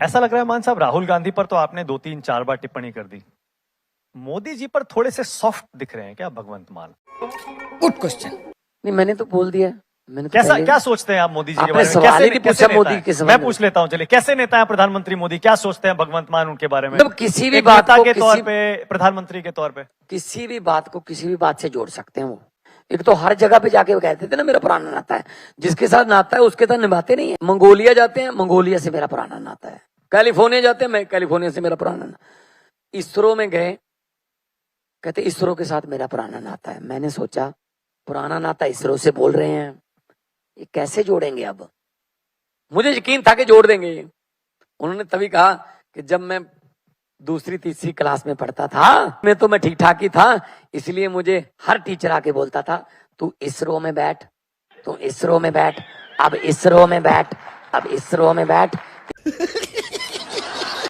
ऐसा लग रहा है मान साहब, राहुल गांधी पर तो आपने 2-3-4 बार टिप्पणी कर दी, मोदी जी पर थोड़े से सॉफ्ट दिख रहे हैं क्या भगवंत मान? Good question. नहीं, मैंने तो बोल दिया। मैंने तो कैसा पहले- क्या सोचते हैं आप मोदी जी के आपने बारे में? सवाल ही नहीं कैसे पूछा नेता मोदी हैं? के संबंध मैं में। पूछ लेता हूं, चलिए, कैसे नेता है प्रधानमंत्री मोदी? क्या सोचते हैं भगवंत मान उनके बारे में? मतलब किसी भी एक बात नेता को के तौर किसी- पे, प्रधानमंत्री के तौर पे किसी भी बात को किसी भी बात से जोड़ सकते हैं वो। एक तो हर जगह पे जाके वो कहते थे ना मेरा पुराना नाता है, जिसके साथ नाता है उसके साथ निभाते नहीं है। मंगोलिया जाते हैं, मंगोलिया से मेरा पुराना नाता है। कैलिफोर्निया जाते हैं, मैं कैलिफोर्निया से मेरा पुराना नाता। इसरो में गए, कहते इसरो के साथ मेरा पुराना नाता है। मैंने सोचा पुराना नाता इसरो से बोल रहे हैं, ये कैसे जोड़ेंगे? अब मुझे यकीन था कि जोड़ देंगे। उन्होंने तभी कहा कि जब मैं दूसरी तीसरी क्लास में पढ़ता था मैं तो मैं ठीक ठाक ही था, इसलिए मुझे हर टीचर आके बोलता था तू इसरो में बैठ, तू इसरो में बैठ, अब इसरो में बैठ, अब इसरो में बैठ।